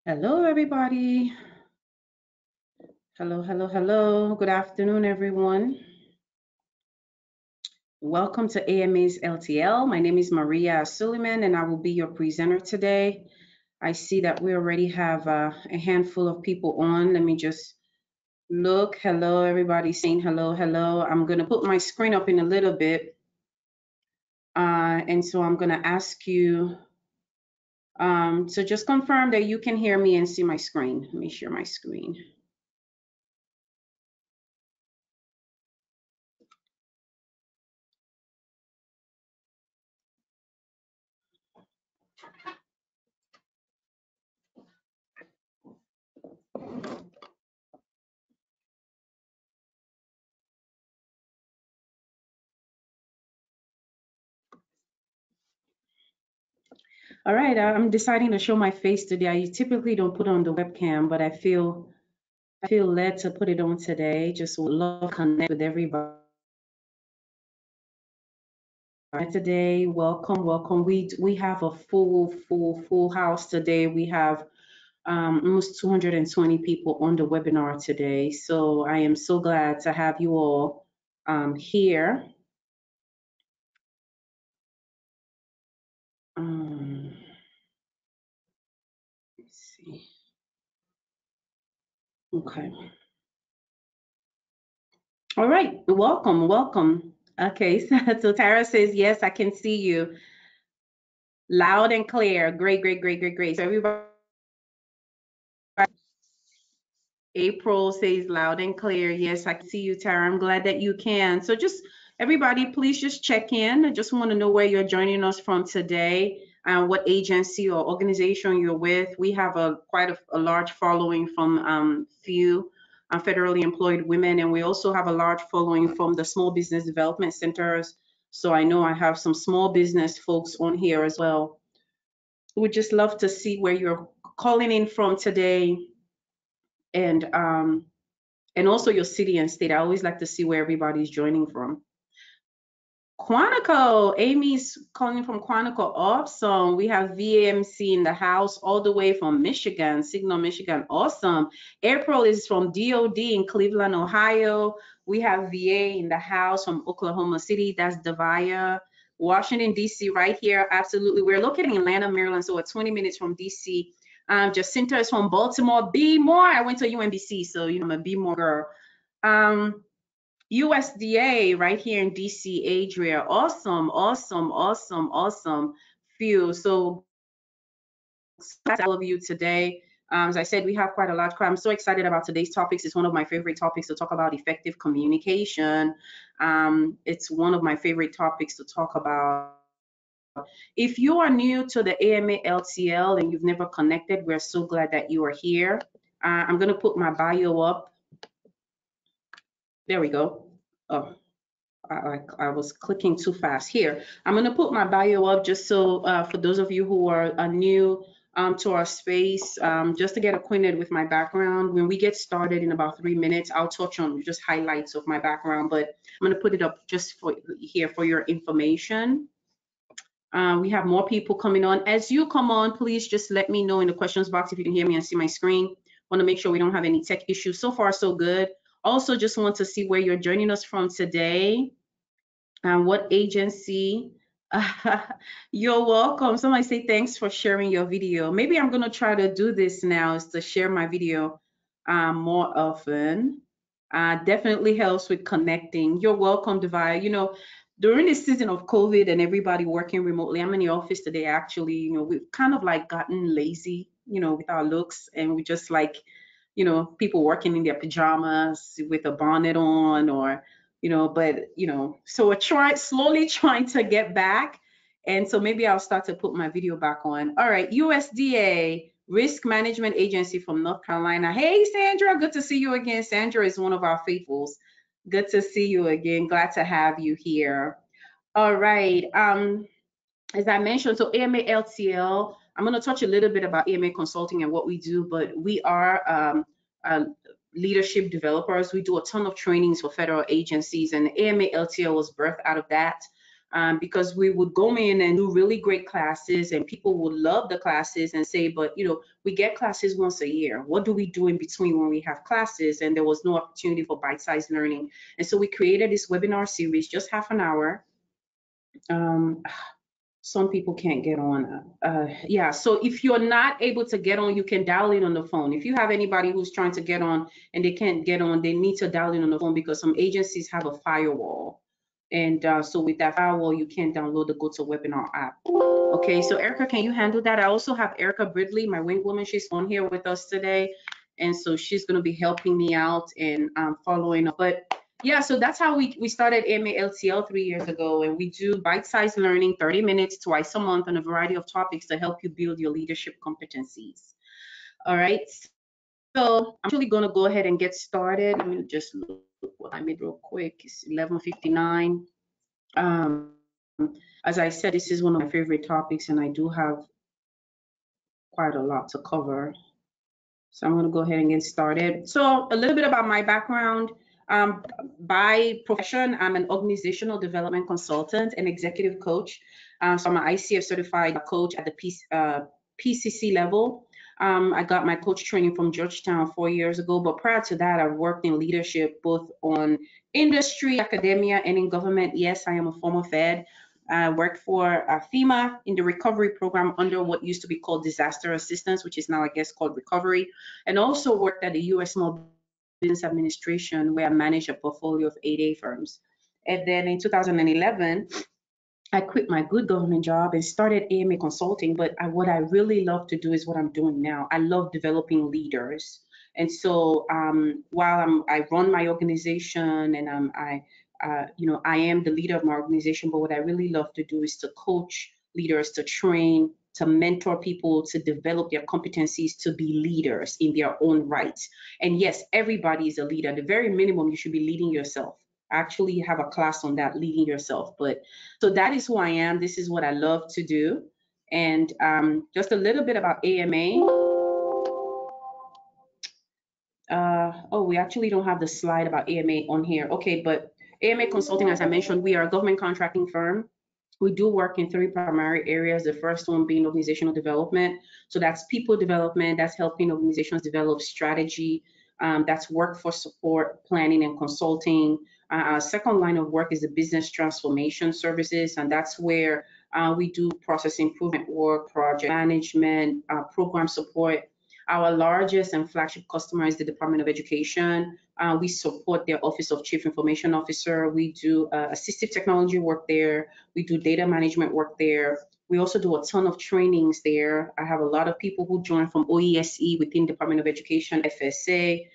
Hello, everybody. Hello, hello, hello. Good afternoon, everyone. Welcome to AMA's LTL. My name is Maria Suleiman, and I will be your presenter today. I see that we already have a handful of people on. Let me just look. Hello, everybody saying hello, hello. I'm going to put my screen up in a little bit. And so I'm going to ask you to just confirm that you can hear me and see my screen. Let me share my screen. All right, I'm deciding to show my face today. I typically don't put on the webcam, but I feel led to put it on today. Just would love to connect with everybody today. Welcome, welcome. We have a full house today. We have almost 220 people on the webinar today. So I am so glad to have you all here. Let's see. Okay. All right. Welcome, welcome. Okay. So Tara says, yes, I can see you loud and clear. Great, great, great, great, great. So everybody, April says loud and clear. Yes, I can see you, Tara. I'm glad that you can. So just everybody, please just check in. I just want to know where you're joining us from today, what agency or organization you're with. We have quite a large following from few federally employed women, and we also have a large following from the small business development centers. So I know I have some small business folks on here as well. We'd just love to see where you're calling in from today, and also your city and state. I always like to see where everybody's joining from. Quantico, Amy's calling from Quantico. Awesome. We have VAMC in the house all the way from Michigan, Signal, Michigan. Awesome. April is from DOD in Cleveland, Ohio. We have VA in the house from Oklahoma City. That's Devaya. Washington, D.C. right here. Absolutely. We're located in Atlanta, Maryland, so we're 20 minutes from D.C. Jacinta is from Baltimore. B More. I went to UMBC, so I'm a B More girl. USDA right here in DC, Adria. Awesome, awesome, awesome, awesome. Few. So all of you today. As I said, we have quite a large crowd. I'm so excited about today's topics. It's one of my favorite topics to talk about, effective communication. It's one of my favorite topics to talk about. If you are new to the AMA LTL and you've never connected, we're so glad that you are here. I'm going to put my bio up. There we go. Oh, I was clicking too fast here. I'm going to put my bio up just so for those of you who are new to our space, just to get acquainted with my background. When we get started in about 3 minutes, I'll touch on just highlights of my background, but I'm going to put it up just for here for your information. We have more people coming on. As you come on, please just let me know in the questions box if you can hear me and see my screen. Want to make sure we don't have any tech issues. So far, so good. Also, just want to see where you're joining us from today. What agency? You're welcome. Somebody say thanks for sharing your video. Maybe I'm going to try to do this now, is to share my video more often. Definitely helps with connecting. You're welcome, Devaya. During this season of COVID and everybody working remotely, I'm in the office today actually. We've kind of like gotten lazy, with our looks, and we just like, people working in their pajamas with a bonnet on, or so we're slowly trying to get back. And so maybe I'll start to put my video back on. All right, USDA, Risk Management Agency from North Carolina. Hey, Sandra, good to see you again. Sandra is one of our faithfuls. Good to see you again. Glad to have you here. All right. As I mentioned, so AMA LTL, I'm going to touch a little bit about AMA Consulting and what we do, but we are leadership developers. We do a ton of trainings for federal agencies, and AMA LTL was birthed out of that. because we would go in and do really great classes, and people would love the classes and say, but we get classes once a year. What do we do in between when we have classes? And there was no opportunity for bite-sized learning. And so we created this webinar series, just half an hour. Some people can't get on. Yeah, so if you're not able to get on, you can dial in on the phone. If you have anybody who's trying to get on and they can't get on, they need to dial in on the phone, because some agencies have a firewall. And so with that firewall, you can't download the GoToWebinar app. Okay, so Erica, can you handle that? I also have Erica Bridley, my wing woman. She's on here with us today. And so she's going to be helping me out and following up. But yeah, so that's how we started AMA LTL 3 years ago. And we do bite-sized learning, 30 minutes, twice a month, on a variety of topics to help you build your leadership competencies. All right. So I'm actually going to go ahead and get started. Let me just look what I made real quick. It's 11:59. As I said, this is one of my favorite topics, and I do have quite a lot to cover. So I'm going to go ahead and get started. So a little bit about my background. By profession, I'm an organizational development consultant and executive coach. So I'm an ICF certified coach at the PCC level. I got my coach training from Georgetown 4 years ago, but prior to that, I've worked in leadership, both on industry, academia, and in government. Yes, I am a former Fed. I worked for FEMA in the recovery program under what used to be called disaster assistance, which is now, I guess, called recovery, and also worked at the U.S. Small Business Administration, where I managed a portfolio of 8A firms. And then in 2011, I quit my good government job and started AMA Consulting. But what I really love to do is what I'm doing now. I love developing leaders. And so while I run my organization and I am the leader of my organization, but what I really love to do is to coach leaders, to train, to mentor people, to develop their competencies to be leaders in their own right. And yes, everybody is a leader. At the very minimum, you should be leading yourself. I actually have a class on that, leading yourself. But so that is who I am. This is what I love to do. And just a little bit about AMA. Oh, we actually don't have the slide about AMA on here. Okay, but AMA Consulting, as I mentioned, we are a government contracting firm. We do work in 3 primary areas. The first one being organizational development. So that's people development, that's helping organizations develop strategy, that's workforce support, planning, and consulting. Our second line of work is the business transformation services, and that's where we do process improvement work, project management, program support. Our largest and flagship customer is the Department of Education. We support their Office of Chief Information Officer. We do assistive technology work there. We do data management work there. We also do a ton of trainings there. I have a lot of people who join from OESE within Department of Education, FSA,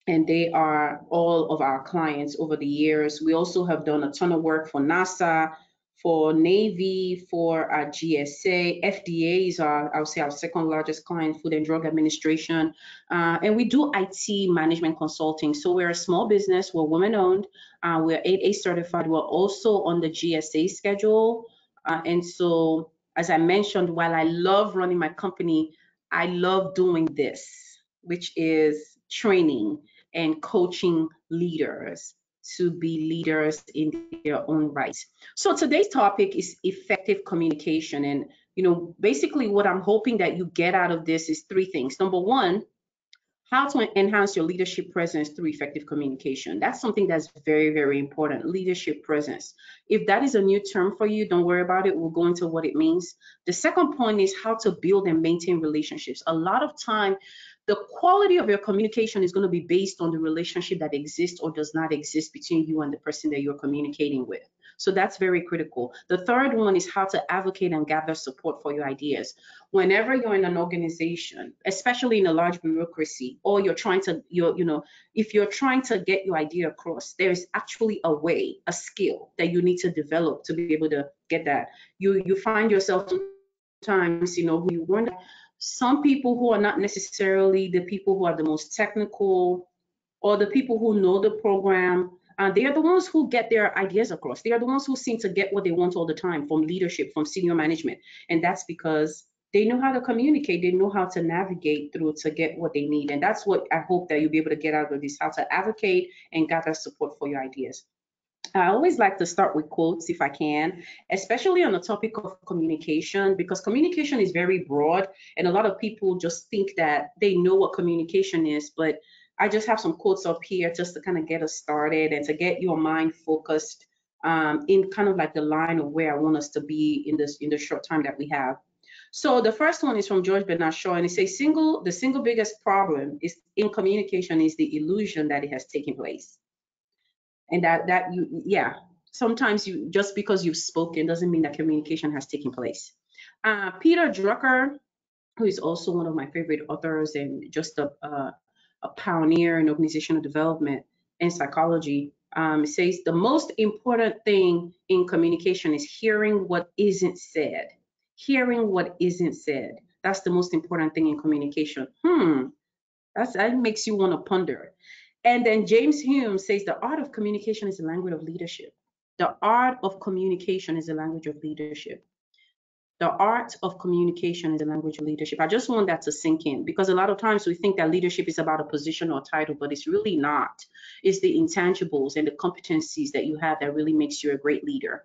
and they are all of our clients over the years. We also have done a ton of work for NASA, for Navy, for our GSA. FDA is I would say, our second largest client, Food and Drug Administration. And we do IT management consulting. So we're a small business, we're women-owned, we're 8A certified, we're also on the GSA schedule. And so, as I mentioned, while I love running my company, I love doing this, which is training and coaching leaders to be leaders in their own right. So today's topic is effective communication. And, basically what I'm hoping that you get out of this is 3 things. Number one, how to enhance your leadership presence through effective communication. That's something that's very, very important, leadership presence. If that is a new term for you, don't worry about it. We'll go into what it means. The second point is how to build and maintain relationships. A lot of time, the quality of your communication is going to be based on the relationship that exists or does not exist between you and the person that you're communicating with. So that's very critical. The third one is how to advocate and gather support for your ideas. Whenever you're in an organization, especially in a large bureaucracy, or if you're trying to get your idea across, there is actually a way, a skill that you need to develop to be able to get that. You find yourself sometimes, you wonder, some people who are not necessarily the people who are the most technical or the people who know the program, they are the ones who get their ideas across. They are the ones who seem to get what they want all the time from leadership, from senior management. And that's because they know how to communicate. They know how to navigate through to get what they need. And that's what I hope that you'll be able to get out of this, how to advocate and gather support for your ideas. I always like to start with quotes if I can, especially on the topic of communication, because communication is very broad and a lot of people just think that they know what communication is. But I just have some quotes up here just to kind of get us started and to get your mind focused in kind of like the line of where I want us to be in the short time that we have. So the first one is from George Bernard Shaw, and it says, the single biggest problem is in communication is the illusion that it has taken place. And that you, yeah, sometimes you, just because you've spoken doesn't mean that communication has taken place. Peter Drucker, who is also one of my favorite authors and just a pioneer in organizational development and psychology, says the most important thing in communication is hearing what isn't said. Hearing what isn't said. That's the most important thing in communication. That makes you want to ponder. And then James Hume says the art of communication is the language of leadership. The art of communication is the language of leadership. The art of communication is the language of leadership. I just want that to sink in because a lot of times we think that leadership is about a position or title, but it's really not. It's the intangibles and the competencies that you have that really makes you a great leader.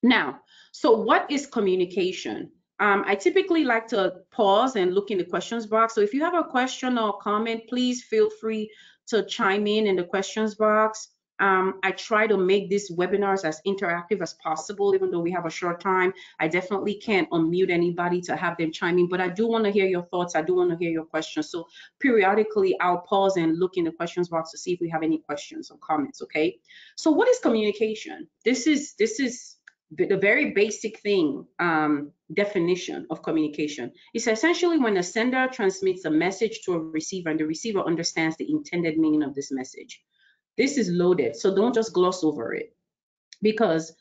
Now, so what is communication? I typically like to pause and look in the questions box. So if you have a question or comment, please feel free to chime in the questions box. I try to make these webinars as interactive as possible, even though we have a short time. I definitely can't unmute anybody to have them chime in, but I do want to hear your thoughts. I do want to hear your questions. So periodically, I'll pause and look in the questions box to see if we have any questions or comments, okay? So what is communication? This is the very basic thing, definition of communication. It's essentially when a sender transmits a message to a receiver and the receiver understands the intended meaning of this message. This is loaded, so don't just gloss over it because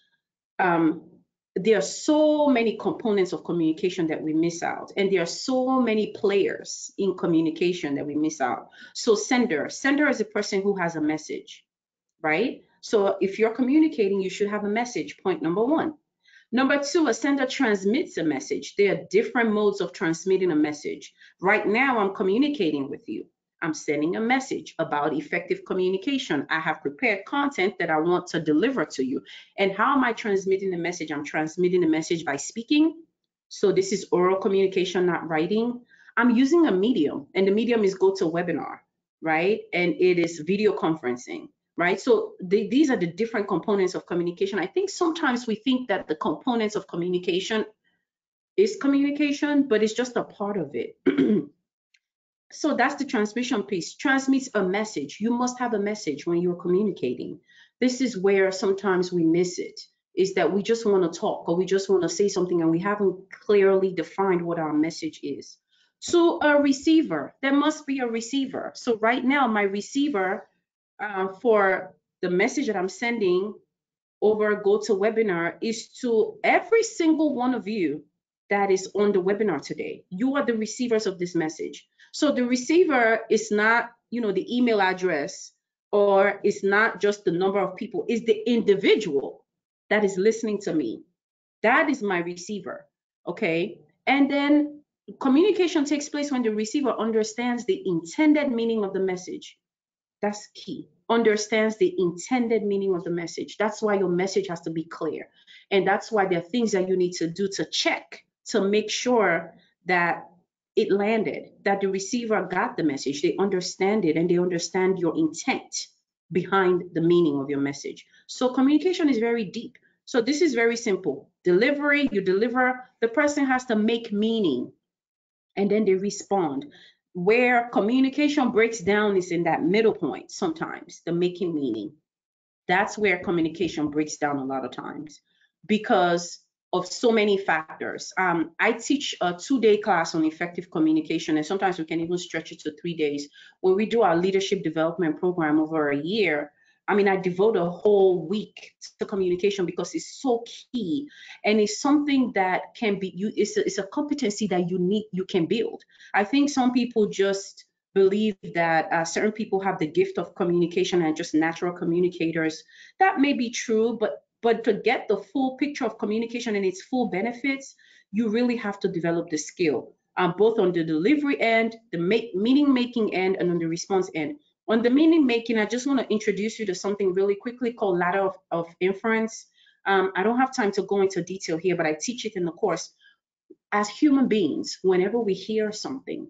there are so many components of communication that we miss out, and there are so many players in communication that we miss out. So sender is a person who has a message, right? So if you're communicating, you should have a message, point number one. Number two, a sender transmits a message. There are different modes of transmitting a message. Right now, I'm communicating with you. I'm sending a message about effective communication. I have prepared content that I want to deliver to you. And how am I transmitting the message? I'm transmitting the message by speaking. So this is oral communication, not writing. I'm using a medium, and the medium is GoToWebinar, right? And it is video conferencing, right? So these are the different components of communication. I think sometimes we think that the components of communication is communication, but it's just a part of it. So that's the transmission piece. Transmits a message. You must have a message when you're communicating. This is where sometimes we miss it, is that we just want to talk or we just want to say something and we haven't clearly defined what our message is. To a receiver, there must be a receiver. So right now, my receiver for the message that I'm sending over GoToWebinar is to every single one of you that is on the webinar today. You are the receivers of this message. So the receiver is not, the email address, or it's not just the number of people, it's the individual that is listening to me. That is my receiver, okay? And then communication takes place when the receiver understands the intended meaning of the message. That's key. Understands the intended meaning of the message. That's why your message has to be clear. And that's why there are things that you need to do to check to make sure that it landed, that the receiver got the message, they understand it, and they understand your intent behind the meaning of your message. So communication is very deep. So this is very simple. Delivery, you deliver, the person has to make meaning, and then they respond. Where communication breaks down is in that middle point sometimes, the making meaning. That's where communication breaks down a lot of times because of so many factors. I teach a 2-day class on effective communication, and sometimes we can even stretch it to 3 days. When we do our leadership development program over a year, I devote a whole week to communication because it's so key, and it's something that can be, it's a competency that you can build. I think some people just believe that certain people have the gift of communication and just natural communicators. That may be true, but to get the full picture of communication and its full benefits, you really have to develop the skill, both on the delivery end, the meaning making end, and on the response end. On the meaning making, I just want to introduce you to something really quickly called Ladder of Inference. I don't have time to go into detail here, but I teach it in the course. As human beings, whenever we hear something,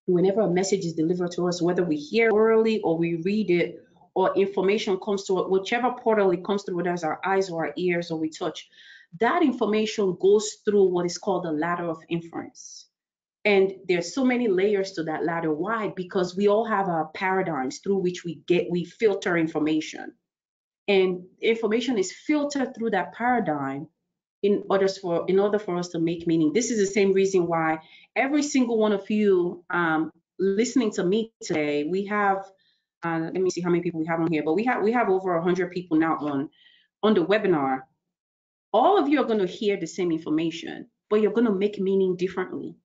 whenever a message is delivered to us, whether we hear orally or we read it, or information comes to it, whichever portal it comes through, whether it's our eyes or our ears or we touch, that information goes through what is called the ladder of inference. And there's so many layers to that ladder. Why? Because we all have our paradigms through which we filter information. And information is filtered through that paradigm in order for us to make meaning. This is the same reason why every single one of you listening to me today, we have let me see how many people we have on here, but we have over 100 people now on the webinar. All of you are going to hear the same information, but you're going to make meaning differently.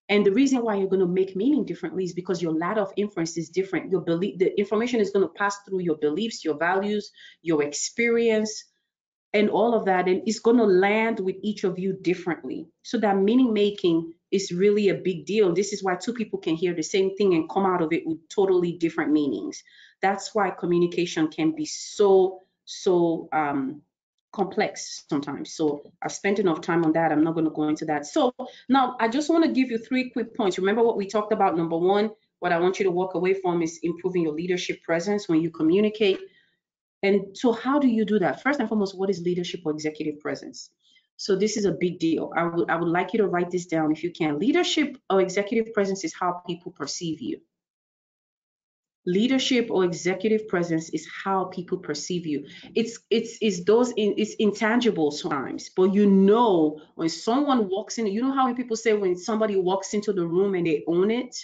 And the reason why you're going to make meaning differently is because your ladder of inference is different. Your belief, the information is going to pass through your beliefs, your values, your experience, and all of that, and it's going to land with each of you differently. So that meaning making is really a big deal. This is why two people can hear the same thing and come out of it with totally different meanings. That's why communication can be so complex sometimes. So I've spent enough time on that. I'm not going to go into that. So now I just want to give you 3 quick points. Remember what we talked about? Number 1, what I want you to walk away from is improving your leadership presence when you communicate. And so how do you do that? First and foremost, what is leadership or executive presence? So this is a big deal. I would like you to write this down if you can. Leadership or executive presence is how people perceive you. Leadership or executive presence is how people perceive you. It's intangible sometimes, but you know when someone walks in, you know how many people say when somebody walks into the room and they own it,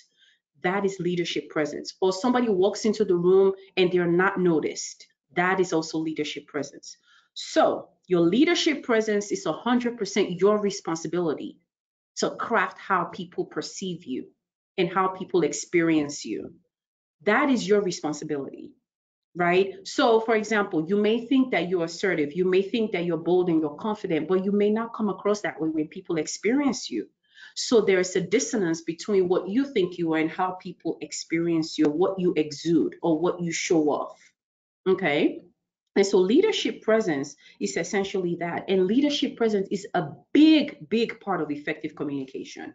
that is leadership presence. Or somebody walks into the room and they're not noticed. That is also leadership presence. So your leadership presence is 100% your responsibility to craft how people perceive you and how people experience you. That is your responsibility, right? So for example, you may think that you're assertive, you may think that you're bold and you're confident, but you may not come across that way when people experience you. So there's a dissonance between what you think you are and how people experience you, what you exude or what you show off. Okay. And so leadership presence is essentially that. And leadership presence is a big part of effective communication.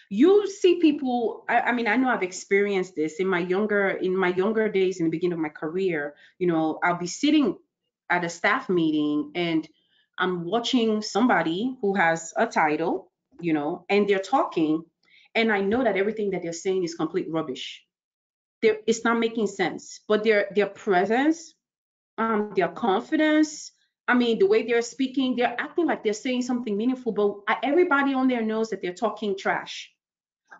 You see people, I mean, I know I've experienced this in my younger days, in the beginning of my career. You know, I'll be sitting at a staff meeting and I'm watching somebody who has a title, you know, and they're talking, and I know that everything that they're saying is complete rubbish. It's not making sense, but their presence, their confidence, I mean, the way they're speaking, they're acting like they're saying something meaningful, but everybody on there knows that they're talking trash.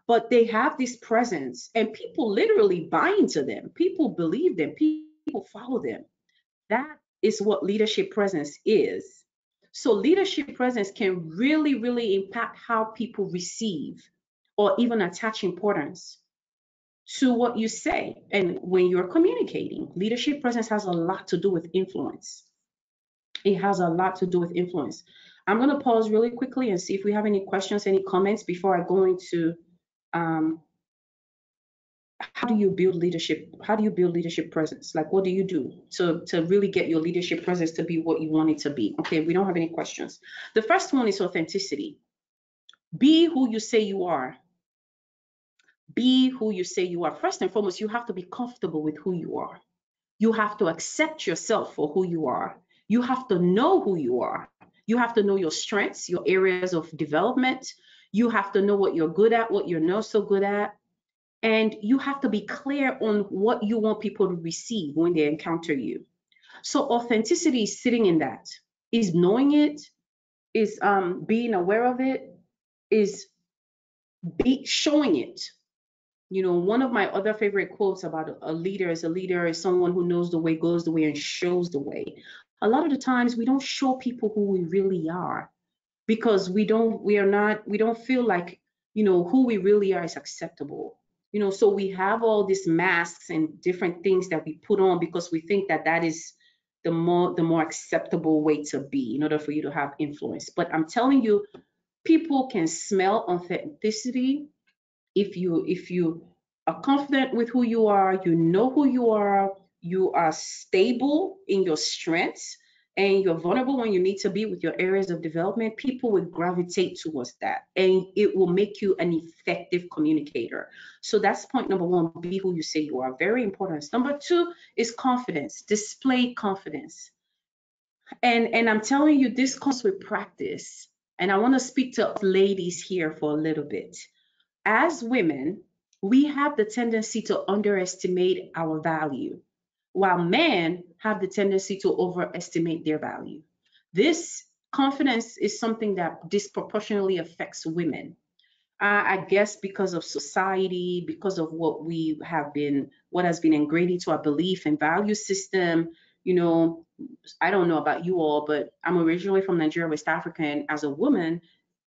But they have this presence, and people literally buy into them. People believe them. People follow them. That is what leadership presence is. So leadership presence can really impact how people receive or even attach importance to what you say. And when you're communicating, leadership presence has a lot to do with influence. It has a lot to do with influence. I'm going to pause really quickly and see if we have any questions, any comments before I go into how do you build leadership? How do you build leadership presence? Like, what do you do to really get your leadership presence to be what you want it to be? Okay, we don't have any questions. The first one is authenticity. Be who you say you are. Be who you say you are. First and foremost, you have to be comfortable with who you are. You have to accept yourself for who you are. You have to know who you are. You have to know your strengths, your areas of development. You have to know what you're good at, what you're not so good at. And you have to be clear on what you want people to receive when they encounter you. So authenticity is sitting in that, is knowing it, is being aware of it, is showing it. You know, one of my other favorite quotes about a leader is someone who knows the way, goes the way, and shows the way. A lot of the times we don't show people who we really are because we don't feel like, you know, who we really are is acceptable. You know, so we have all these masks and different things that we put on because we think that that is the more acceptable way to be in order for you to have influence. But I'm telling you, people can smell authenticity if you are confident with who you are, you know who you are stable in your strengths, and you're vulnerable when you need to be with your areas of development, people will gravitate towards that and it will make you an effective communicator. So that's point number one, be who you say you are. Very important. Number two is confidence. Display confidence. And I'm telling you, this comes with practice. And I want to speak to ladies here for a little bit. As women, we have the tendency to underestimate our value, while men have the tendency to overestimate their value. This confidence is something that disproportionately affects women. I guess because of society, because of what has been ingrained into our belief and value system. You know, I don't know about you all, but I'm originally from Nigeria, West Africa, and as a woman,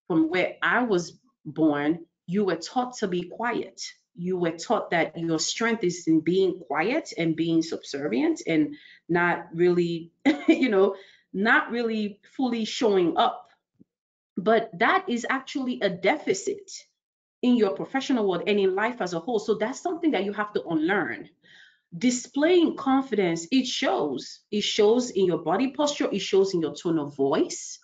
from where I was born, you were taught to be quiet. You were taught that your strength is in being quiet and being subservient and not really, not really fully showing up. But that is actually a deficit in your professional world and in life as a whole. So that's something that you have to unlearn. Displaying confidence, it shows. It shows in your body posture, it shows in your tone of voice,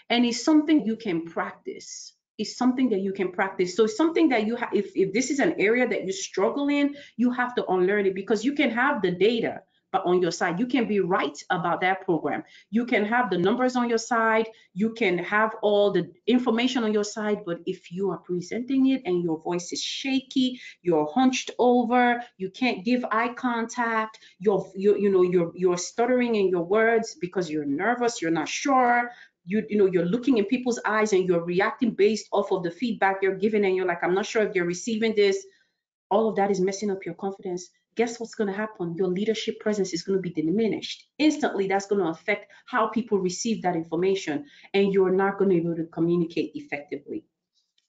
and it's something you can practice. It's something that you can practice. So it's something that you have, if this is an area that you struggle in, you have to unlearn it, because you can have the data, but on your side, you can be right about that program. You can have the numbers on your side, you can have all the information on your side, but if you are presenting it and your voice is shaky, you're hunched over, you can't give eye contact, you're stuttering in your words because you're nervous, you're not sure, you're looking in people's eyes and you're reacting based off of the feedback you're giving, and you're like, I'm not sure if you're receiving this. All of that is messing up your confidence. Guess what's going to happen? Your leadership presence is going to be diminished instantly. That's going to affect how people receive that information, and you're not going to be able to communicate effectively.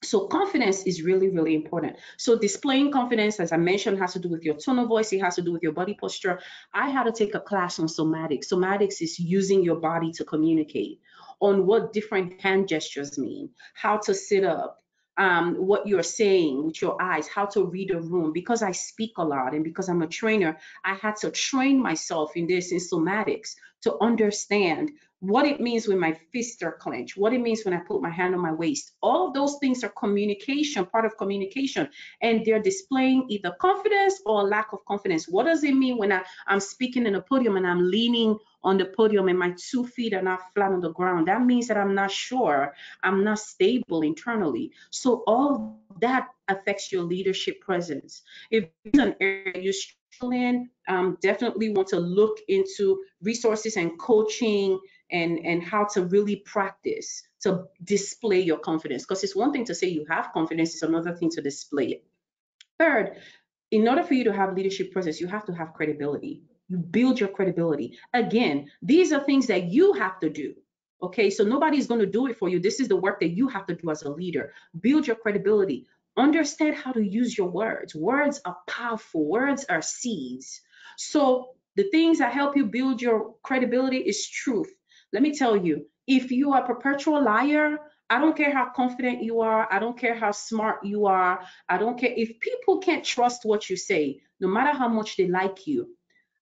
So confidence is really, really important. So displaying confidence, as I mentioned, has to do with your tone of voice. It has to do with your body posture. I had to take a class on somatics. Somatics is using your body to communicate, on what different hand gestures mean, how to sit up, what you're saying with your eyes, how to read a room. Because I speak a lot and because I'm a trainer, I had to train myself in this, in somatics, to understand what it means when my fists are clenched, what it means when I put my hand on my waist. All of those things are communication, part of communication, and they're displaying either confidence or lack of confidence. What does it mean when I'm speaking in a podium and I'm leaning on the podium and my 2 feet are not flat on the ground? That means that I'm not sure, I'm not stable internally. So all of that affects your leadership presence. If it's an area you struggle in, definitely want to look into resources and coaching and how to really practice to display your confidence. Because it's one thing to say you have confidence, it's another thing to display it. Third, in order for you to have leadership presence, you have to have credibility. You build your credibility. Again, these are things that you have to do. Okay, so nobody's going to do it for you. This is the work that you have to do as a leader. Build your credibility. Understand how to use your words. Words are powerful. Words are seeds. So the things that help you build your credibility is truth. Let me tell you, if you are a perpetual liar, I don't care how confident you are, I don't care how smart you are, I don't care if people can't trust what you say, no matter how much they like you.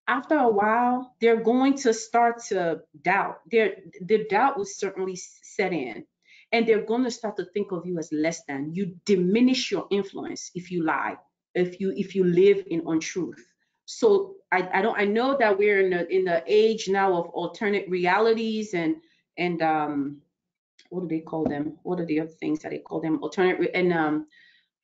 After a while, they're going to start to doubt. The doubt will certainly set in, and they're going to start to think of you as less than. You diminish your influence if you lie, if you live in untruth. So I know that we're in the age now of alternate realities and what do they call them? What are the other things that they call them? Alternate and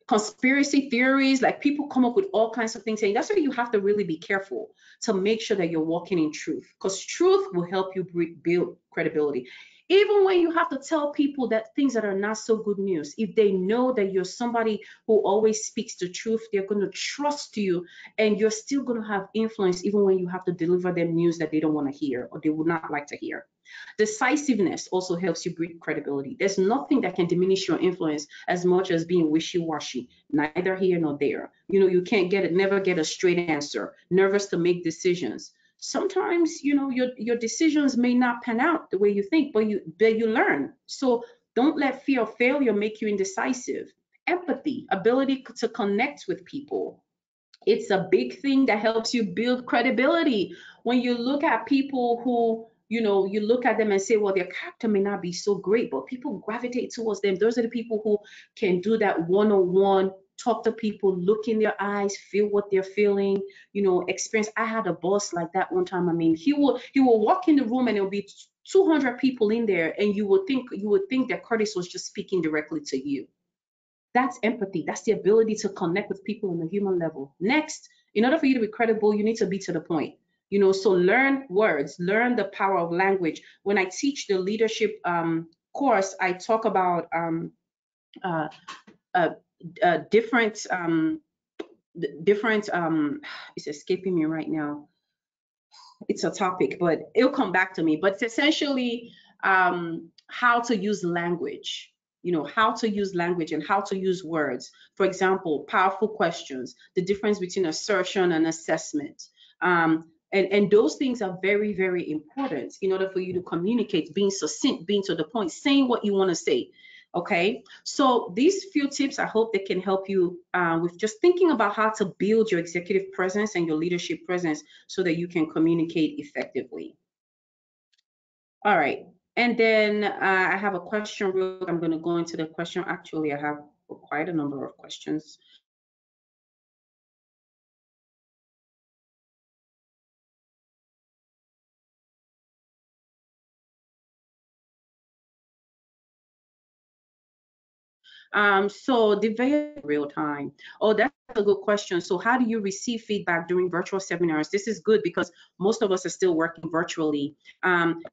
conspiracy theories. Like, people come up with all kinds of things, and that's why you have to really be careful to make sure that you're walking in truth, because truth will help you build credibility. Even when you have to tell people that things that are not so good news, if they know that you're somebody who always speaks the truth, they're going to trust you, and you're still going to have influence even when you have to deliver them news that they don't want to hear or they would not like to hear. Decisiveness also helps you build credibility. There's nothing that can diminish your influence as much as being wishy-washy, neither here nor there. You can't never get a straight answer, nervous to make decisions. Sometimes, your decisions may not pan out the way you think, but you learn. So don't let fear of failure make you indecisive. Empathy, ability to connect with people. It's a big thing that helps you build credibility. When you look at people who, you look at them and say, well, their character may not be so great, but people gravitate towards them. Those are the people who can do that one-on-one, talk to people, look in their eyes, feel what they're feeling, experience. I had a boss like that one time. I mean, he will walk in the room and there'll be 200 people in there, and you would think that Curtis was just speaking directly to you. That's empathy. That's the ability to connect with people on a human level. Next, in order for you to be credible, you need to be to the point. So learn words, learn the power of language. When I teach the leadership course, I talk about uh, uh, different, different. It's escaping me right now. It's a topic, but it'll come back to me. But it's essentially how to use language, how to use language and how to use words. For example, powerful questions, the difference between assertion and assessment. And those things are very, very important in order for you to communicate, being succinct, being to the point, saying what you want to say. Okay, so these few tips, I hope they can help you with just thinking about how to build your executive presence and your leadership presence so that you can communicate effectively. All right. And then I have a question real. I'm going to go into the question. Actually, I have quite a number of questions. So the very real time. Oh, that's a good question. So how do you receive feedback during virtual seminars? This is good because most of us are still working virtually.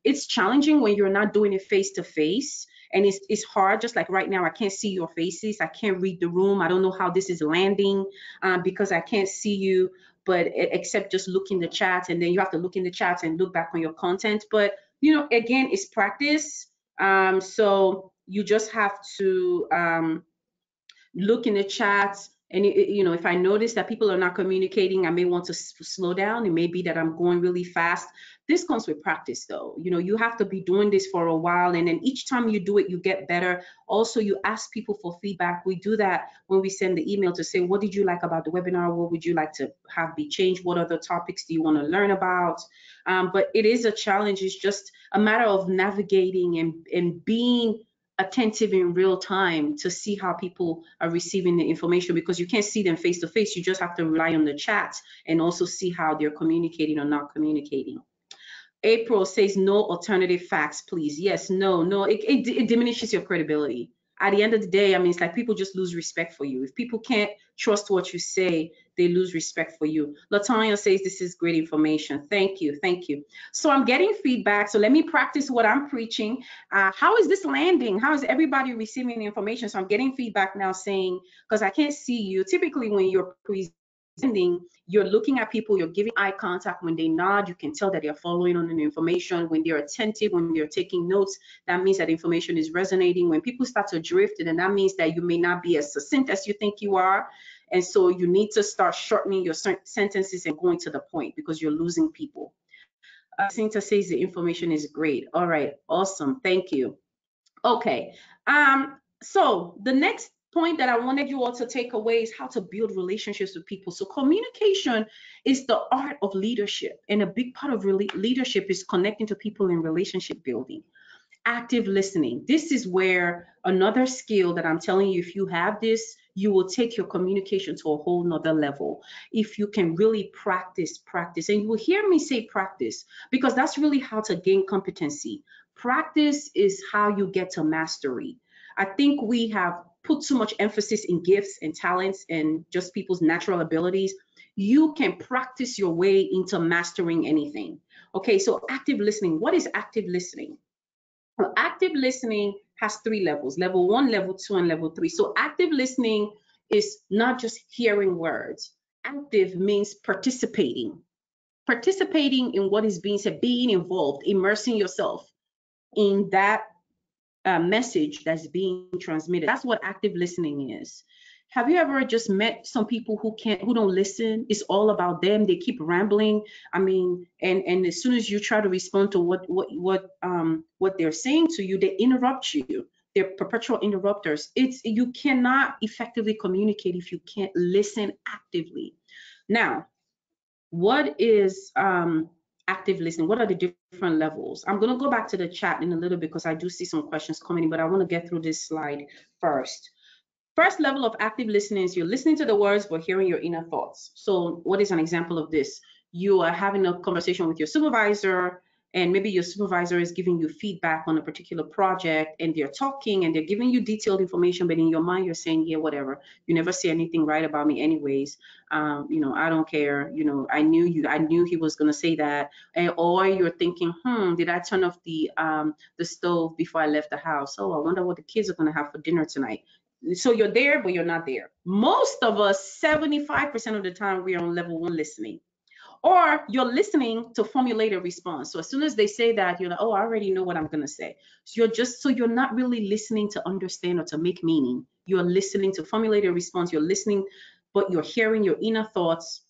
It's challenging when you're not doing it face to face. And it's hard, just like right now, I can't see your faces. I can't read the room. I don't know how this is landing because I can't see you, but except just look in the chat. And then you have to look in the chat and look back on your content. But, again, it's practice. So you just have to look in the chats. And if I notice that people are not communicating, I may want to slow down. It may be that I'm going really fast. This comes with practice, though. You have to be doing this for a while, and then each time you do it, you get better. Also, you ask people for feedback. We do that when we send the email to say, what did you like about the webinar? What would you like to have be changed? What other topics do you want to learn about? But it is a challenge. It's just a matter of navigating and being attentive in real time to see how people are receiving the information, because you can't see them face to face. You just have to rely on the chat and also see how they're communicating or not communicating. April says no alternative facts, please. Yes, no, it diminishes your credibility. At the end of the day, I mean, it's like people just lose respect for you. If people can't trust what you say, they lose respect for you. Latanya says this is great information. Thank you, thank you. So I'm getting feedback. So let me practice what I'm preaching. How is this landing? How is everybody receiving the information? So I'm getting feedback now saying, because I can't see you. Typically, when you're presenting, you're looking at people, you're giving eye contact. When they nod, you can tell that they're following on the information. When they're attentive, when they're taking notes, that means that information is resonating. When people start to drift, then that means that you may not be as succinct as you think you are. And so you need to start shortening your sentences and going to the point, because you're losing people. Cinta says the information is great. All right, awesome. Thank you. Okay. So the next point that I wanted you all to take away is how to build relationships with people. So communication is the art of leadership, and a big part of leadership is connecting to people in relationship building. Active listening. This is where another skill that I'm telling you, if you have this, you will take your communication to a whole nother level. If you can really practice, and you will hear me say practice, because that's really how to gain competency. Practice is how you get to mastery. I think we have put too much emphasis in gifts and talents and just people's natural abilities. You can practice your way into mastering anything. Okay, so active listening. What is active listening? Well, active listening has three levels: level one, level two, and level three. So active listening is not just hearing words. Active means participating in what is being said, being involved, immersing yourself in that message that's being transmitted. That's what active listening is. Have you ever just met some people who don't listen? It's all about them. They keep rambling. I mean, and as soon as you try to respond to what they're saying to you, they interrupt you. They're perpetual interrupters. You cannot effectively communicate if you can't listen actively. Now, what is active listening? What are the different levels? I'm going to go back to the chat in a little bit because I do see some questions coming in, but I want to get through this slide first. First level of active listening is you're listening to the words but hearing your inner thoughts. So what is an example of this? You are having a conversation with your supervisor, and maybe your supervisor is giving you feedback on a particular project, and they're talking and they're giving you detailed information, but in your mind you're saying, yeah, whatever. You never say anything right about me anyways. I don't care. I knew he was gonna say that. Or you're thinking, did I turn off the stove before I left the house? Oh, I wonder what the kids are gonna have for dinner tonight. So you're there, but you're not there. Most of us, 75% of the time, we are on level one listening. Or you're listening to formulate a response. So as soon as they say that, you're like, oh, I already know what I'm gonna say. So you're not really listening to understand or to make meaning. You're listening to formulate a response. You're listening, but you're hearing your inner thoughts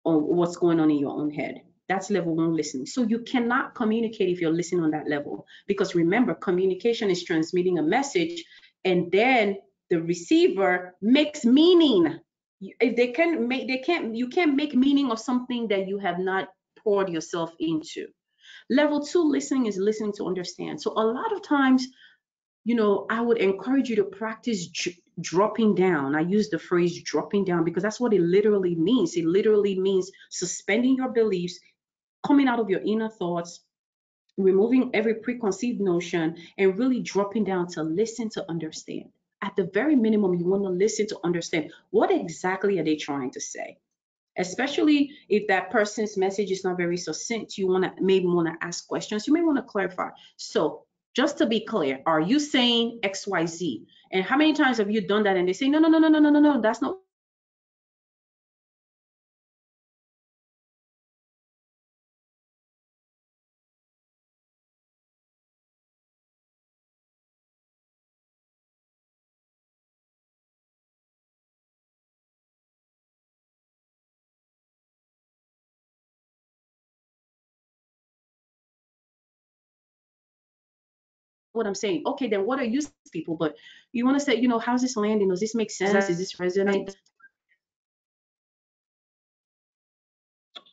on what's going on in your own head. That's level one listening. So you cannot communicate if you're listening on that level. Because remember, communication is transmitting a message, and then the receiver makes meaning. If you can't make meaning of something that you have not poured yourself into. Level two listening is listening to understand. So a lot of times, I would encourage you to practice dropping down. I use the phrase dropping down because that's what it literally means. It literally means suspending your beliefs, coming out of your inner thoughts, removing every preconceived notion, and really dropping down to listen to understand. At the very minimum, you want to listen to understand what exactly are they trying to say. Especially if that person's message is not very succinct, you maybe want to ask questions. You may want to clarify. So just to be clear, are you saying XYZ? And how many times have you done that? And they say, no, no, no, no, no, no, no, no, that's not. What I'm saying. Okay, then what are you people? But you want to say, how's this landing? Does this make sense? Is this resonate?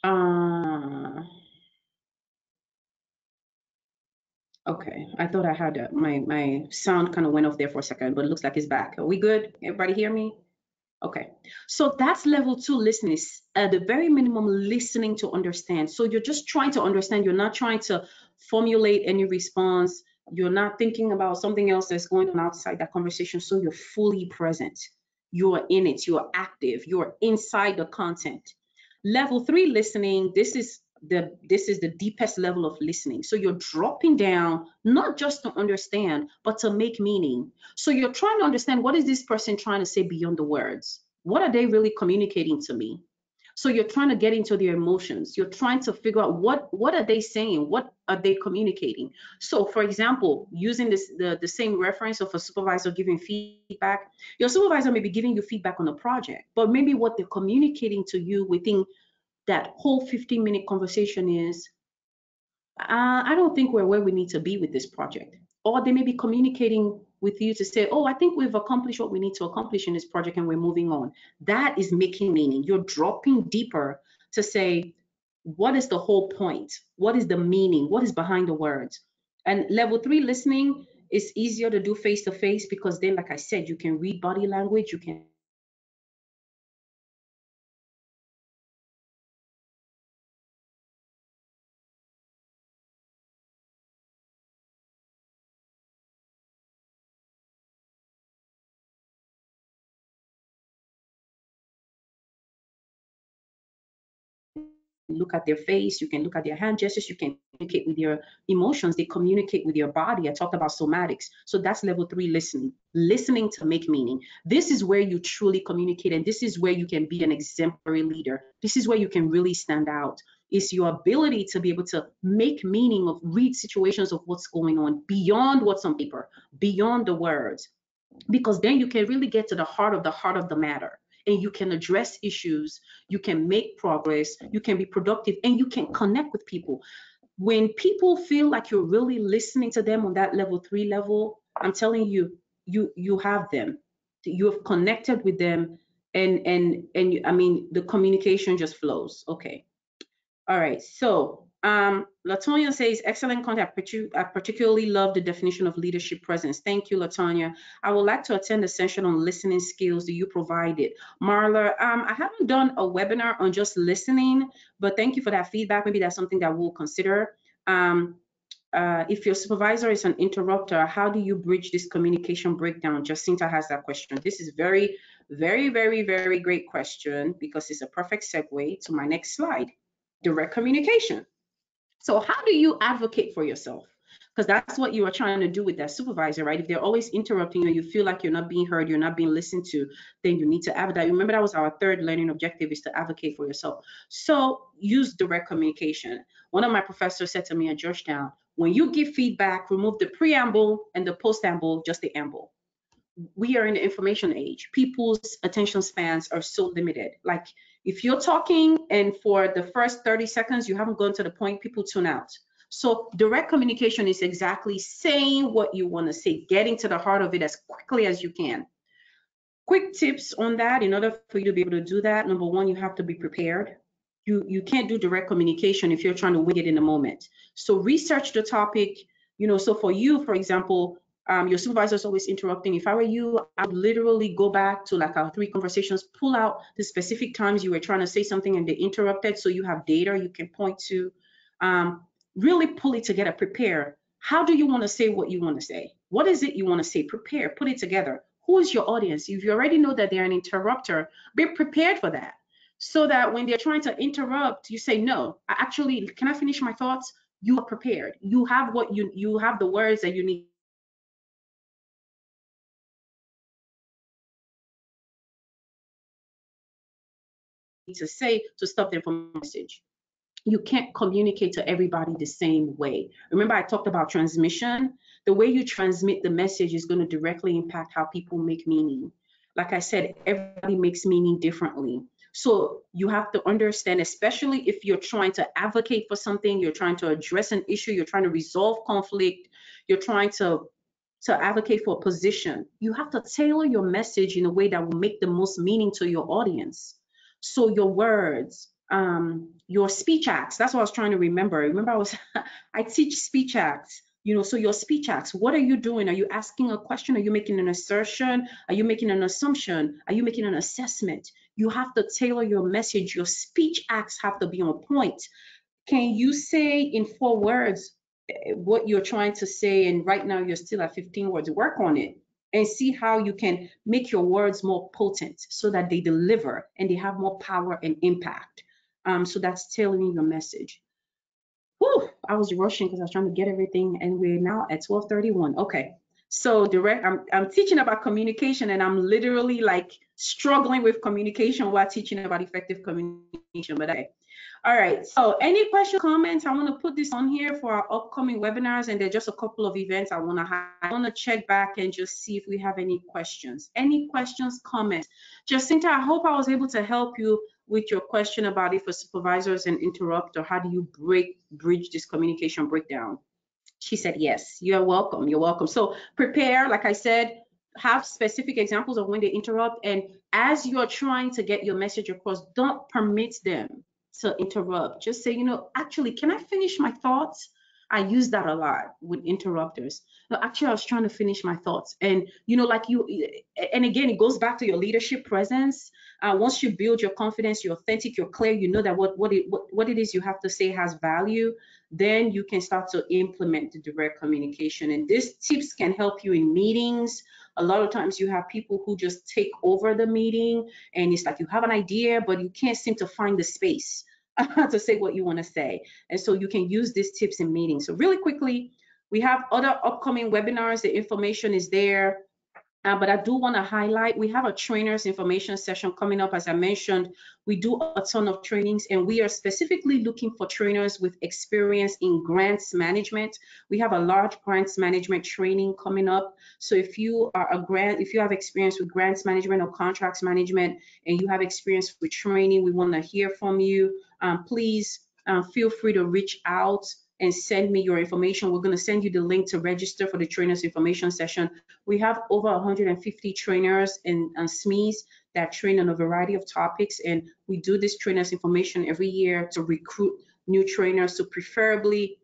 Uh, okay, I thought I had my sound kind of went off there for a second, but it looks like it's back. Are we good? Everybody hear me? Okay, so that's level two listening, is at the very minimum listening to understand. So you're just trying to understand. You're not trying to formulate any response. You're not thinking about something else that's going on outside that conversation. So you're fully present. You're in it. You're active. You're inside the content. Level three listening, this is the deepest level of listening. So you're dropping down not just to understand, but to make meaning. So you're trying to understand, what is this person trying to say beyond the words? What are they really communicating to me? So you're trying to get into their emotions. You're trying to figure out what are they saying? What are they communicating? So for example, using the same reference of a supervisor giving feedback, your supervisor may be giving you feedback on a project, but maybe what they're communicating to you within that whole 15-minute conversation is, I don't think we're where we need to be with this project. Or they may be communicating with you to say, oh, I think we've accomplished what we need to accomplish in this project and we're moving on. That is making meaning. You're dropping deeper to say, what is the whole point? What is the meaning? What is behind the words? And level three listening is easier to do face to face because then, like I said, you can read body language, you can look at their face, you can look at their hand gestures, you can communicate with your emotions, they communicate with your body. I talked about somatics. So that's level three listening, listening to make meaning. This is where you truly communicate, and this is where you can be an exemplary leader. This is where you can really stand out. Is your ability to be able to make meaning of read situations of what's going on beyond what's on paper, beyond the words, because then you can really get to the heart of the matter, and you can address issues, you can make progress, you can be productive, and you can connect with people. When people feel like you're really listening to them on that level three level, I'm telling you, you have them, you have connected with them, I mean, the communication just flows. Okay. All right. So Latonya says, excellent content. I particularly love the definition of leadership presence. Thank you, Latonya. I would like to attend a session on listening skills that you provided. Marla, I haven't done a webinar on just listening, but thank you for that feedback. Maybe that's something that we'll consider. If your supervisor is an interrupter, how do you bridge this communication breakdown? Jacinta has that question. This is very, very, very, very great question because it's a perfect segue to my next slide. Direct communication. So how do you advocate for yourself? Because that's what you are trying to do with that supervisor, right? If they're always interrupting you, you feel like you're not being heard, you're not being listened to, then you need to advocate. Remember, that was our third learning objective, is to advocate for yourself. So use direct communication. One of my professors said to me at Georgetown, when you give feedback, remove the preamble and the postamble, just the amble. We are in the information age. People's attention spans are so limited. Like, if you're talking and for the first 30 seconds you haven't gone to the point, people tune out. So direct communication is exactly saying what you want to say, getting to the heart of it as quickly as you can. Quick tips on that. In order for you to be able to do that, number one, you have to be prepared. You can't do direct communication if you're trying to wing it in the moment. So research the topic. So for you, for example, your supervisor is always interrupting. If I were you, I would literally go back to like our 3 conversations, pull out the specific times you were trying to say something and they interrupted, so you have data you can point to. Really pull it together, prepare. How do you want to say what you want to say? What is it you want to say? Prepare, put it together. Who is your audience? If you already know that they're an interrupter, be prepared for that. So that when they're trying to interrupt, you say, no, actually, can I finish my thoughts? You are prepared. You have what you have the words that you need to say to stop them from message. You can't communicate to everybody the same way. Remember, I talked about transmission. The way you transmit the message is going to directly impact how people make meaning. Like I said, everybody makes meaning differently. So you have to understand, especially if you're trying to advocate for something, you're trying to address an issue, you're trying to resolve conflict, you're trying to advocate for a position, you have to tailor your message in a way that will make the most meaning to your audience. So your words, your speech acts, that's what I was trying to remember. Remember, I teach speech acts. So your speech acts, what are you doing? Are you asking a question? Are you making an assertion? Are you making an assumption? Are you making an assessment? You have to tailor your message. Your speech acts have to be on point. Can you say in 4 words what you're trying to say? And right now you're still at 15 words. Work on it and see how you can make your words more potent so that they deliver and they have more power and impact. So that's tailoring your message. Whew, I was rushing because I was trying to get everything, and we're now at 12:31. Okay. So I'm teaching about communication, and I'm literally like struggling with communication while teaching about effective communication. But okay. All right. So any questions, comments? I want to put this on here for our upcoming webinars, and there's just a couple of events I want to have. I want to check back and just see if we have any questions. Any questions, comments? Jacinta, I hope I was able to help you with your question about if a supervisor is an interrupter, how do you bridge this communication breakdown? She said, yes, you're welcome. You're welcome. So prepare, like I said, have specific examples of when they interrupt. And as you're trying to get your message across, don't permit them to interrupt. Just say, actually, can I finish my thoughts? I use that a lot with interrupters. No, actually, I was trying to finish my thoughts. And, and again, it goes back to your leadership presence. Once you build your confidence, you're authentic, you're clear, you know that what it is you have to say has value, then you can start to implement the direct communication. And these tips can help you in meetings. A lot of times you have people who just take over the meeting, and it's like you have an idea, but you can't seem to find the space to say what you want to say. And so you can use these tips in meetings. So really quickly, we have other upcoming webinars. The information is there. But I do want to highlight, we have a trainers information session coming up. As I mentioned, we do a ton of trainings, and we are specifically looking for trainers with experience in grants management. We have a large grants management training coming up. So if you have experience with grants management or contracts management, and you have experience with training, we want to hear from you. Please feel free to reach out and send me your information. We're going to send you the link to register for the trainers information session. We have over 150 trainers and SMEs that train on a variety of topics, and we do this trainers information every year to recruit new trainers, so preferably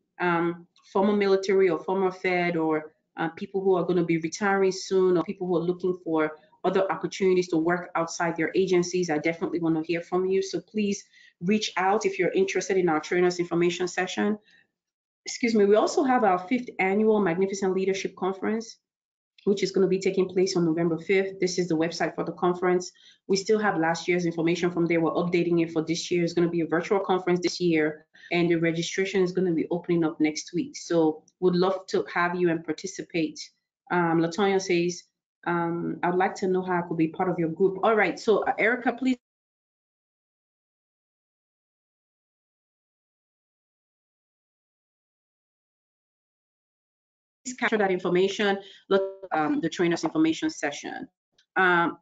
former military or former Fed, or people who are going to be retiring soon, or people who are looking for other opportunities to work outside their agencies. I definitely want to hear from you. So please reach out if you're interested in our trainers information session. Excuse me. We also have our 5th annual Magnificent Leadership Conference, which is going to be taking place on November 5th. This is the website for the conference. We still have last year's information from there. We're updating it for this year. It's going to be a virtual conference this year, and the registration is going to be opening up next week. So would love to have you and participate. Latonya says, I'd like to know how I could be part of your group. All right, so Erica, please capture that information. Look, the trainers information session. Um,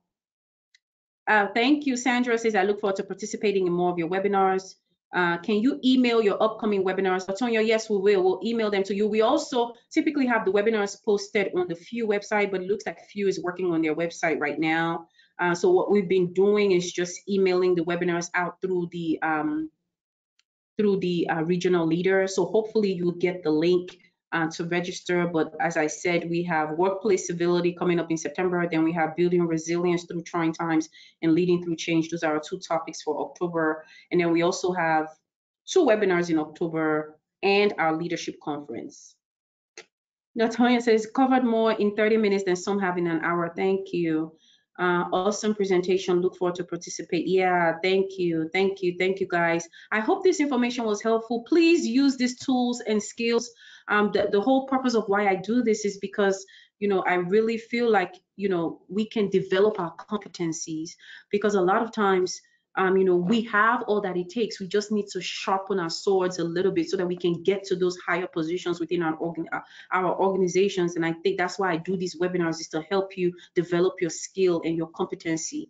Thank you. Sandra says, I look forward to participating in more of your webinars. Can you email your upcoming webinars? Latonya, yes, we will. We'll email them to you. We also typically have the webinars posted on the FEW website, but it looks like FEW is working on their website right now. So what we've been doing is just emailing the webinars out through the regional leader. So hopefully you'll get the link to register. But as I said, we have workplace civility coming up in September. Then we have building resilience through trying times and leading through change. Those are our 2 topics for October. And then we also have 2 webinars in October and our leadership conference. Latonya says, covered more in 30 minutes than some have in an hour. Thank you. Awesome presentation. Look forward to participate. Yeah, thank you. Thank you. Thank you, guys. I hope this information was helpful. Please use these tools and skills. The whole purpose of why I do this is because, I really feel like, we can develop our competencies, because a lot of times, we have all that it takes. We just need to sharpen our swords a little bit so that we can get to those higher positions within our organizations. And I think that's why I do these webinars, is to help you develop your skill and your competency.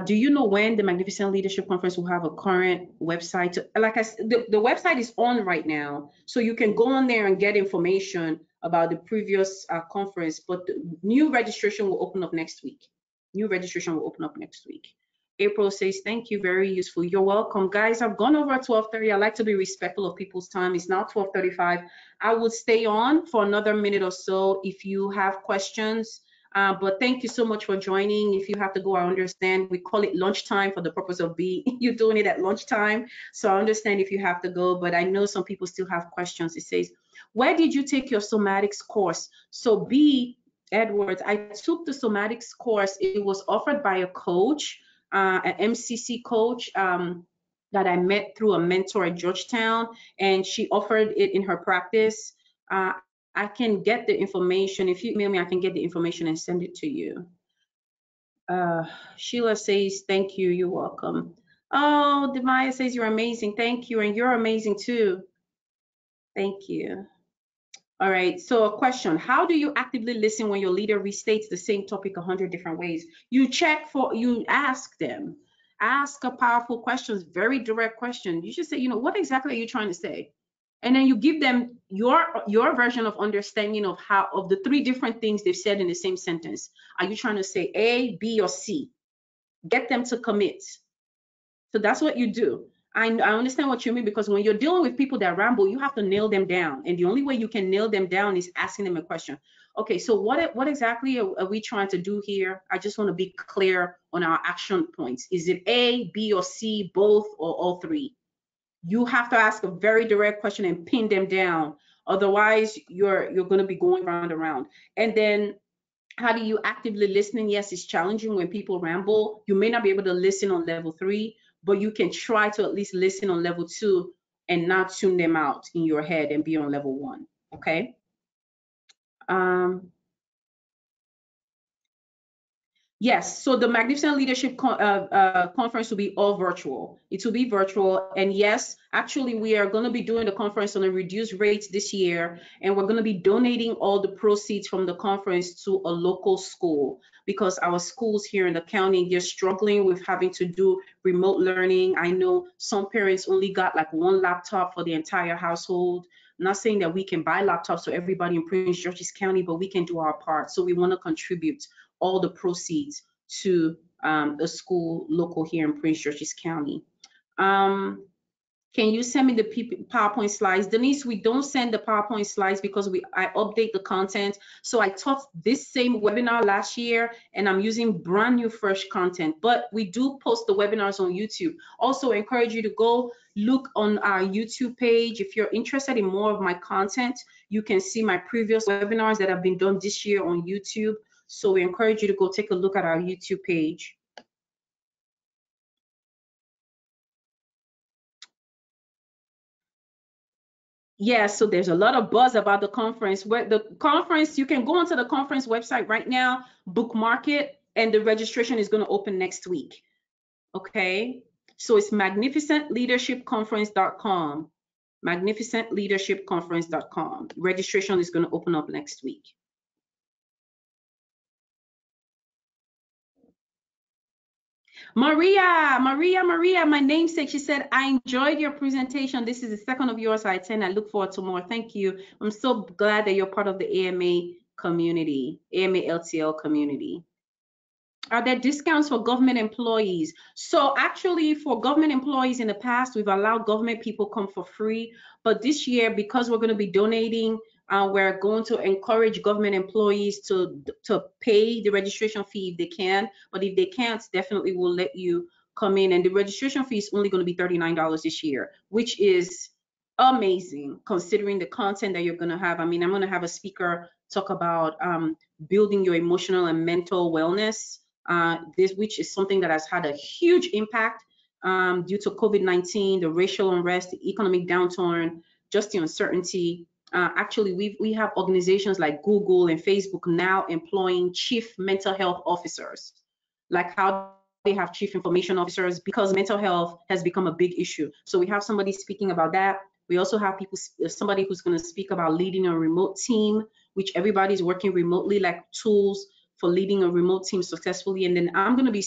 Do you know when the Magnificent Leadership Conference will have a current website? Like I said, the website is on right now, so you can go on there and get information about the previous conference, but the new registration will open up next week. New registration will open up next week. April says, thank you, very useful. You're welcome. Guys, I've gone over 12:30. I like to be respectful of people's time. It's now 12:35. I will stay on for another minute or so if you have questions. But thank you so much for joining. If you have to go, I understand. We call it lunchtime for the purpose of you doing it at lunchtime. So I understand if you have to go, but I know some people still have questions. It says, where did you take your somatics course? So B, Edwards, I took the somatics course. It was offered by a coach, an MCC coach that I met through a mentor at Georgetown, and she offered it in her practice. I can get the information. If you email me, I can get the information and send it to you. Sheila says, thank you. You're welcome. Oh, Demaya says, you're amazing. Thank you. And you're amazing too. Thank you. All right. So a question, how do you actively listen when your leader restates the same topic 100 different ways? You ask them. Ask a powerful questions, very direct question. You should say, what exactly are you trying to say? And then you give them your version of understanding of the 3 different things they've said in the same sentence. Are you trying to say A, B, or C? Get them to commit. So that's what you do. I understand what you mean, because when you're dealing with people that ramble, you have to nail them down. And the only way you can nail them down is asking them a question. Okay, so what exactly are we trying to do here? I just want to be clear on our action points. Is it A, B, or C, both, or all 3? You have to ask a very direct question and pin them down. Otherwise, you're going to be going round and round. And then how do you actively listening? Yes, it's challenging when people ramble. You may not be able to listen on level 3, but you can try to at least listen on level 2 and not tune them out in your head and be on level 1. Okay. Yes, so the Magnificent Leadership Conference will be all virtual. It will be virtual. And yes, actually, we are going to be doing the conference on a reduced rate this year. And we're going to be donating all the proceeds from the conference to a local school because our schools here in the county, they're struggling with having to do remote learning. I know some parents only got like one laptop for the entire household. I'm not saying that we can buy laptops to everybody in Prince George's County, but we can do our part. So we want to contribute all the proceeds to a school local here in Prince George's County. Can you send me the PowerPoint slides? Denise, we don't send the PowerPoint slides because I update the content. So I taught this same webinar last year and I'm using brand new fresh content, but we do post the webinars on YouTube. Also encourage you to go look on our YouTube page. If you're interested in more of my content, you can see my previous webinars that have been done this year on YouTube. So we encourage you to go take a look at our YouTube page. Yeah, so there's a lot of buzz about the conference. Where the conference, you can go onto the conference website right now, bookmark it, and the registration is going to open next week. Okay, so it's magnificentleadershipconference.com. Magnificentleadershipconference.com. Registration is going to open up next week. Maria, my namesake, she said, I enjoyed your presentation. This is the second of yours I attend. I look forward to more. Thank you. I'm so glad that you're part of the AMA community, AMA LTL community. Are there discounts for government employees? So actually for government employees in the past, we've allowed government people come for free. But this year, because we're going to be donating, we're going to encourage government employees to pay the registration fee if they can. But if they can't, definitely we'll let you come in. And the registration fee is only going to be $39 this year, which is amazing considering the content that you're going to have. I mean, I'm going to have a speaker talk about building your emotional and mental wellness. Which is something that has had a huge impact due to COVID-19, the racial unrest, the economic downturn, just the uncertainty. Actually, we have organizations like Google and Facebook now employing chief mental health officers, like how they have chief information officers because mental health has become a big issue. So we have somebody speaking about that. We also have somebody who's going to speak about leading a remote team, which everybody's working remotely, like tools for leading a remote team successfully. And then I'm going to be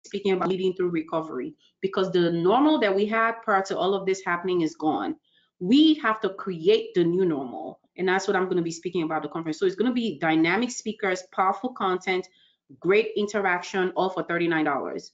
speaking about leading through recovery because the normal that we had prior to all of this happening is gone. We have to create the new normal. And that's what I'm going to be speaking about at the conference. So it's going to be dynamic speakers, powerful content, great interaction, all for $39.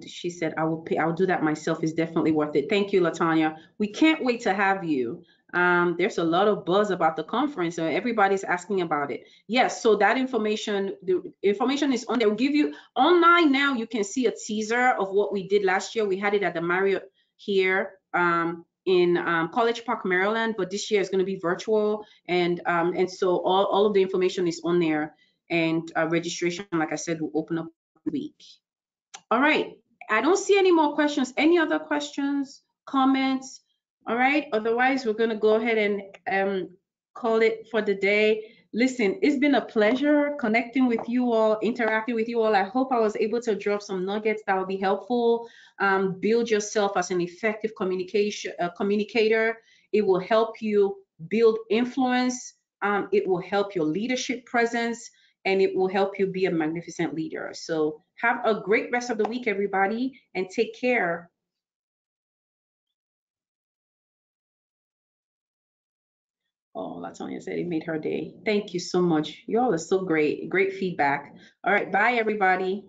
She said, I will pay, I'll do that myself. It's definitely worth it. Thank you, Latanya. We can't wait to have you. There's a lot of buzz about the conference, so everybody's asking about it. Yes, so that information, the information is on there. We'll give you online now. You can see a teaser of what we did last year. We had it at the Marriott here in College Park, Maryland, but this year is going to be virtual, and so all of the information is on there, and registration, like I said, will open up this week. All right. I don't see any more questions. Any other questions, comments? All right. Otherwise, we're going to go ahead and call it for the day. Listen, it's been a pleasure connecting with you all, interacting with you all. I hope I was able to drop some nuggets that will be helpful. Build yourself as an effective communicator. It will help you build influence. It will help your leadership presence, and it will help you be a magnificent leader. So have a great rest of the week, everybody, and take care. Oh, Latonya said it made her day. Thank you so much. You all are so great. Great feedback. All right. Bye, everybody.